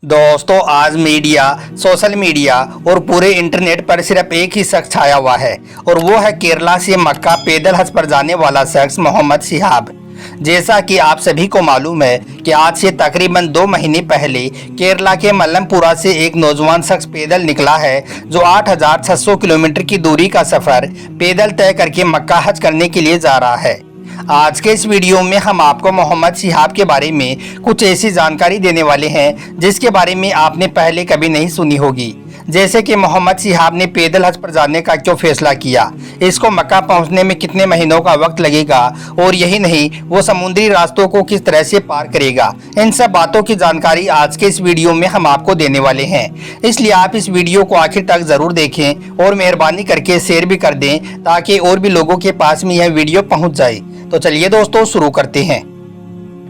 दोस्तों आज media, social media और पूरे इंटरनेट पर सिर्फ एक ही शख्स छाया हुआ है और वो है केरला से मक्का पैदल हज पर जाने वाला शख्स मोहम्मद शिहाब। जैसा कि आप सभी को मालूम है कि आज से तकरीबन 2 महीने पहले केरला के मल्लमपुरा से एक नौजवान शख्स पैदल निकला है जो 8,600 किलोमीटर की दूरी का सफर पैदल तय करके मक्का हज करने के लिए जा रहा है। आज के इस वीडियो में हम आपको मोहम्मद शिहाब के बारे में कुछ ऐसी जानकारी देने वाले हैं जिसके बारे में आपने पहले कभी नहीं सुनी होगी। जैसे कि मोहम्मद शिहाब ने पैदल हज पर जाने का क्यों फैसला किया, इसको मक्का पहुंचने में कितने महीनों का वक्त लगेगा और यही नहीं वो समुद्री रास्तों को किस तरह से पार करेगा, इन सब बातों की जानकारी आज के इस वीडियो में हम आपको देने वाले हैं। इसलिए आप इस वीडियो को आखिर तक जरूर देखें और मेहरबानी करके शेयर भी कर दें ताकि और भी लोगों के पास में यह वीडियो पहुँच जाए। तो चलिए दोस्तों शुरू करते हैं।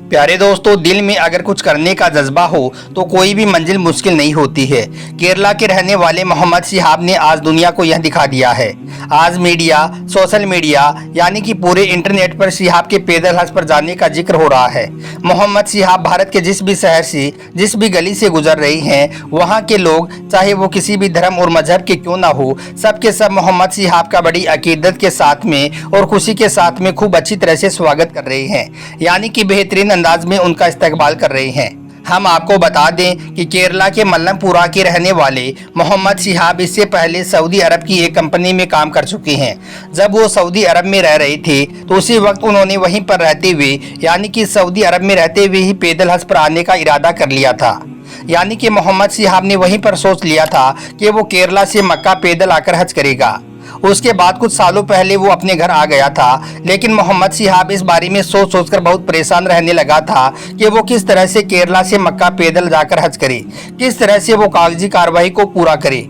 प्यारे दोस्तों, दिल में अगर कुछ करने का जज्बा हो तो कोई भी मंजिल मुश्किल नहीं होती है। केरला के रहने वाले मोहम्मद शिहाब ने आज दुनिया को यह दिखा दिया है। आज मीडिया, सोशल मीडिया यानी कि पूरे इंटरनेट पर शिहाब के पैदल हज पर जाने का जिक्र हो रहा है। मोहम्मद शिहाब भारत के जिस भी शहर से, जिस भी गली से गुजर रही हैं, वहाँ के लोग चाहे वो किसी भी धर्म और मजहब के क्यों ना हो, सबके सब मोहम्मद शिहाब का बड़ी अकीदत के साथ में और खुशी के साथ में खूब अच्छी तरह से स्वागत कर रहे हैं, यानी कि बेहतरीन अंदाज में उनका इस्तकबाल कर रहे हैं। हम आपको बता दें कि केरला के मल्लमपुरा के रहने वाले मोहम्मद शिहाब इससे पहले सऊदी अरब की एक कंपनी में काम कर चुके हैं। जब वो सऊदी अरब में रह रहे थे तो उसी वक्त उन्होंने वहीं पर रहते हुए यानी कि सऊदी अरब में रहते हुए ही पैदल हज पर आने का इरादा कर लिया था। यानी कि मोहम्मद शिहाब ने वहीं पर सोच लिया था कि वो केरला से मक्का पैदल आकर हज करेगा। उसके बाद कुछ सालों पहले वो अपने घर आ गया था, लेकिन मोहम्मद शिहाब इस बारे में सोच सोचकर बहुत परेशान रहने लगा था कि वो किस तरह से केरला से मक्का पैदल जाकर हज करे, किस तरह से वो कागजी कार्रवाई को पूरा करे।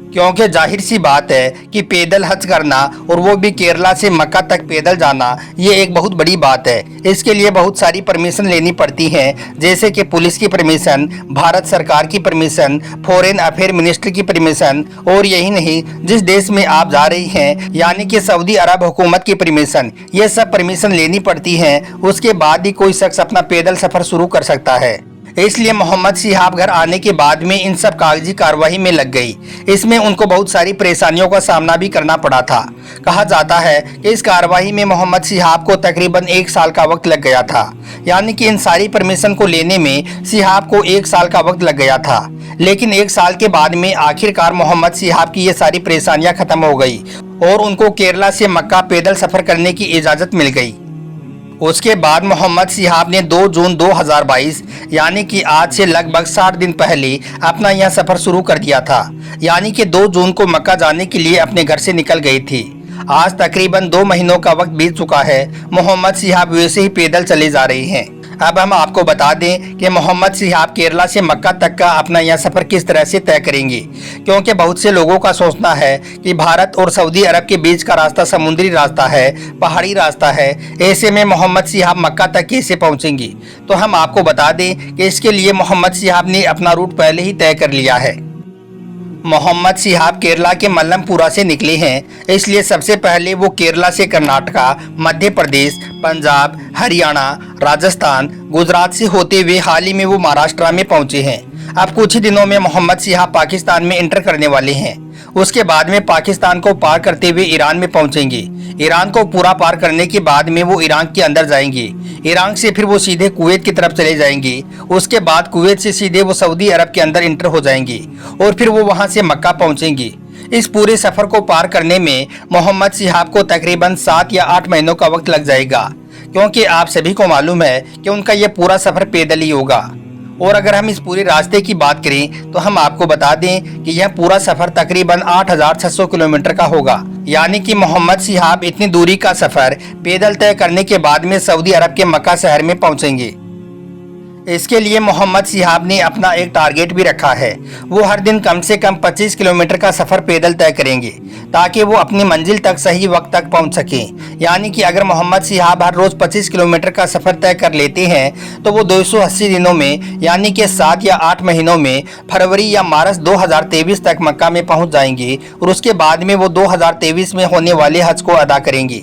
क्योंकि जाहिर सी बात है कि पैदल हज करना और वो भी केरला से मक्का तक पैदल जाना ये एक बहुत बड़ी बात है। इसके लिए बहुत सारी परमिशन लेनी पड़ती हैं, जैसे कि पुलिस की परमिशन, भारत सरकार की परमिशन, फॉरेन अफेयर मिनिस्ट्री की परमिशन और यही नहीं जिस देश में आप जा रही हैं यानी कि सऊदी अरब हुकूमत की परमिशन, ये सब परमिशन लेनी पड़ती हैं। उसके बाद ही कोई शख्स अपना पैदल सफ़र शुरू कर सकता है। इसलिए मोहम्मद शिहाब घर आने के बाद में इन सब कागजी कार्रवाई में लग गई। इसमें उनको बहुत सारी परेशानियों का सामना भी करना पड़ा था। कहा जाता है कि इस कार्रवाई में मोहम्मद शिहाब को तकरीबन 1 साल का वक्त लग गया था, यानी कि इन सारी परमिशन को लेने में शिहाब को 1 साल का वक्त लग गया था। लेकिन 1 साल के बाद में आखिरकार मोहम्मद शिहाब की ये सारी परेशानियां खत्म हो गई और उनको केरला से मक्का पैदल सफर करने की इजाज़त मिल गई। उसके बाद मोहम्मद शिहाब ने 2 जून 2022 यानी कि आज से लगभग 60 दिन पहले अपना यह सफ़र शुरू कर दिया था। यानी कि 2 जून को मक्का जाने के लिए अपने घर से निकल गई थी। आज तकरीबन 2 महीनों का वक्त बीत चुका है। मोहम्मद शिहाब वैसे ही पैदल चले जा रहे हैं। अब हम आपको बता दें कि मोहम्मद शिहाब केरला से मक्का तक का अपना यह सफ़र किस तरह से तय करेंगे, क्योंकि बहुत से लोगों का सोचना है कि भारत और सऊदी अरब के बीच का रास्ता समुद्री रास्ता है, पहाड़ी रास्ता है। ऐसे में मोहम्मद शिहाब मक्का तक कैसे पहुंचेंगे? तो हम आपको बता दें कि इसके लिए मोहम्मद शिहाब ने अपना रूट पहले ही तय कर लिया है। मोहम्मद शिहाब केरला के मल्लमपुरा से निकले हैं, इसलिए सबसे पहले वो केरला से कर्नाटका, मध्य प्रदेश, पंजाब, हरियाणा, राजस्थान, गुजरात से होते हुए हाल ही में वो महाराष्ट्र में पहुंचे हैं। अब कुछ ही दिनों में मोहम्मद शिहाब पाकिस्तान में एंटर करने वाले हैं। उसके बाद में पाकिस्तान को पार करते हुए ईरान में पहुंचेंगे। ईरान को पूरा पार करने के बाद में वो ईरान के अंदर जाएंगे। ईरान से फिर वो सीधे कुवैत की तरफ चले जाएंगे। उसके बाद कुवैत से सीधे वो सऊदी अरब के अंदर इंटर हो जाएंगे और फिर वो वहां से मक्का पहुंचेंगे। इस पूरे सफ़र को पार करने में मोहम्मद शिहाब को तकरीबन 7 या 8 महीनों का वक्त लग जाएगा, क्योंकि आप सभी को मालूम है कि उनका यह पूरा सफ़र पैदल ही होगा। और अगर हम इस पूरे रास्ते की बात करें तो हम आपको बता दें कि यह पूरा सफ़र तकरीबन 8,600 किलोमीटर का होगा। यानी कि मोहम्मद शिहाब इतनी दूरी का सफ़र पैदल तय करने के बाद में सऊदी अरब के मक्का शहर में पहुंचेंगे। इसके लिए मोहम्मद शिहाब ने अपना एक टारगेट भी रखा है। वो हर दिन कम से कम 25 किलोमीटर का सफ़र पैदल तय करेंगे ताकि वो अपनी मंजिल तक सही वक्त तक पहुंच सकें। यानी कि अगर मोहम्मद शिहाब हर रोज़ 25 किलोमीटर का सफ़र तय कर लेते हैं तो वो 280 दिनों में यानी कि 7 या 8 महीनों में फरवरी या मार्च 2023 तक मक्का में पहुँच जाएंगे और उसके बाद में वो 2023 में होने वाले हज को अदा करेंगे।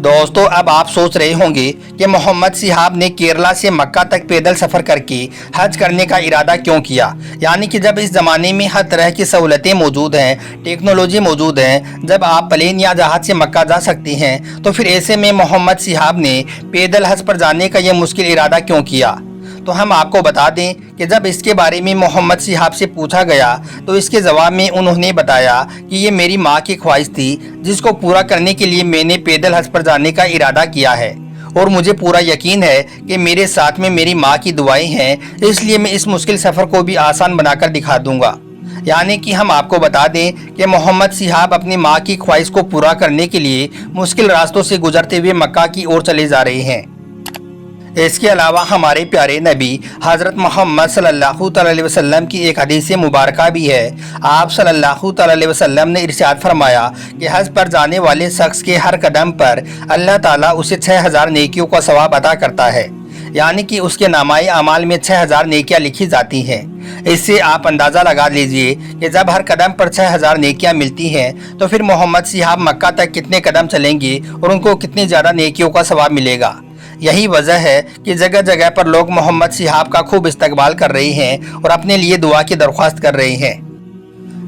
दोस्तों, अब आप सोच रहे होंगे कि मोहम्मद सिहाब ने केरला से मक्का तक पैदल सफ़र करके हज करने का इरादा क्यों किया। यानी कि जब इस ज़माने में हर तरह की सहूलतें मौजूद हैं, टेक्नोलॉजी मौजूद है, जब आप प्लेन या जहाज़ से मक्का जा सकते हैं, तो फिर ऐसे में मोहम्मद सिहाब ने पैदल हज पर जाने का यह मुश्किल इरादा क्यों किया। तो हम आपको बता दें कि जब इसके बारे में मोहम्मद सिहाब से पूछा गया तो इसके जवाब में उन्होंने बताया कि ये मेरी माँ की ख्वाहिश थी, जिसको पूरा करने के लिए मैंने पैदल हज पर जाने का इरादा किया है और मुझे पूरा यकीन है कि मेरे साथ में मेरी माँ की दुआएं हैं, इसलिए मैं इस मुश्किल सफ़र को भी आसान बनाकर दिखा दूंगा। यानी कि हम आपको बता दें कि मोहम्मद सिहाब अपनी माँ की ख्वाहिश को पूरा करने के लिए मुश्किल रास्तों से गुजरते हुए मक्का की ओर चले जा रहे हैं। इसके अलावा हमारे प्यारे नबी हज़रत मोहम्मद सल्लल्लाहु अलैहि वसल्लम की एक हदीस मुबारका भी है। आप सल्लल्लाहु अलैहि वसल्लम ने इरशाद फरमाया कि हज पर जाने वाले शख्स के हर कदम पर अल्लाह ताला उसे 6000 नेकियों का सवाब अता करता है। यानी कि उसके नामाए अमाल में 6000 नेकियां लिखी जाती हैं। इससे आप अंदाज़ा लगा लीजिए कि जब हर कदम पर 6000 नेकियां मिलती हैं, तो फिर मोहम्मद सिहाब मक्का तक कितने कदम चलेंगे और उनको कितनी ज़्यादा नेकियों का सवाब मिलेगा। यही वजह है कि जगह जगह पर लोग मोहम्मद सिहाब का खूब इस्तकबाल कर रहे हैं और अपने लिए दुआ की दरख्वास्त कर रहे हैं।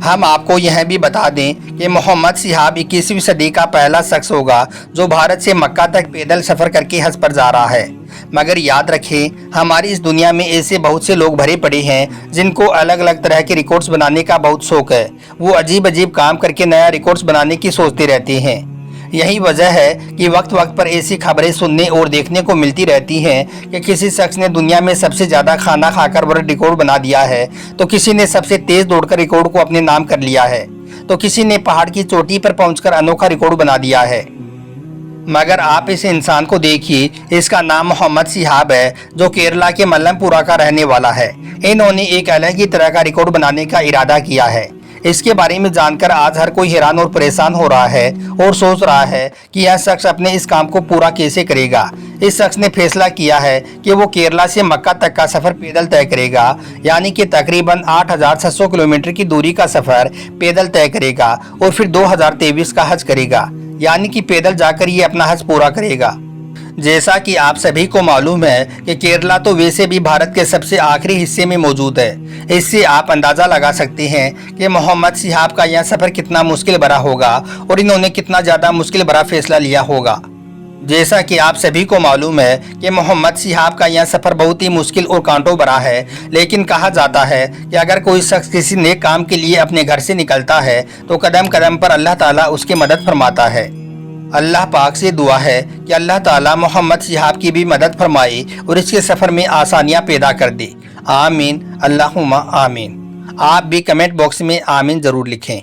हम आपको यह भी बता दें कि मोहम्मद सिहाब 21वीं सदी का पहला शख्स होगा जो भारत से मक्का तक पैदल सफ़र करके हज पर जा रहा है। मगर याद रखें, हमारी इस दुनिया में ऐसे बहुत से लोग भरे पड़े हैं जिनको अलग अलग तरह के रिकॉर्ड्स बनाने का बहुत शौक है। वो अजीब अजीब काम करके नया रिकॉर्ड्स बनाने की सोचते रहते हैं। यही वजह है कि वक्त वक्त पर ऐसी खबरें सुनने और देखने को मिलती रहती हैं कि किसी शख्स ने दुनिया में सबसे ज़्यादा खाना खाकर वर्ल्ड रिकॉर्ड बना दिया है, तो किसी ने सबसे तेज़ दौड़कर रिकॉर्ड को अपने नाम कर लिया है, तो किसी ने पहाड़ की चोटी पर पहुंचकर अनोखा रिकॉर्ड बना दिया है। मगर आप इस इंसान को देखिए, इसका नाम मोहम्मद सिहाब है, जो केरला के मल्लमपुरा का रहने वाला है। इन्होंने एक अलग ही तरह का रिकॉर्ड बनाने का इरादा किया है। इसके बारे में जानकर आज हर कोई हैरान और परेशान हो रहा है और सोच रहा है कि यह शख्स अपने इस काम को पूरा कैसे करेगा। इस शख्स ने फैसला किया है कि वो केरला से मक्का तक का सफ़र पैदल तय करेगा, यानी कि तकरीबन 8600 किलोमीटर की दूरी का सफ़र पैदल तय करेगा और फिर 2023 का हज करेगा, यानी कि पैदल जाकर ये अपना हज पूरा करेगा। जैसा कि आप सभी को मालूम है कि केरला तो वैसे भी भारत के सबसे आखिरी हिस्से में मौजूद है। इससे आप अंदाज़ा लगा सकते हैं कि मोहम्मद सिहाब का यह सफ़र कितना मुश्किल भरा होगा और इन्होंने कितना ज़्यादा मुश्किल भरा फैसला लिया होगा। जैसा कि आप सभी को मालूम है कि मोहम्मद सिहाब का यह सफ़र बहुत ही मुश्किल और कांटों भरा है, लेकिन कहा जाता है कि अगर कोई शख्स किसी नेक काम के लिए अपने घर से निकलता है तो कदम कदम पर अल्लाह ताला उसकी मदद फरमाता है। अल्लाह पाक से दुआ है कि अल्लाह ताला मोहम्मद सिहाब की भी मदद फरमाए और इसके सफ़र में आसानियाँ पैदा कर दे। आमीन, अल्लाहुम्मा आमीन। आप भी कमेंट बॉक्स में आमीन ज़रूर लिखें।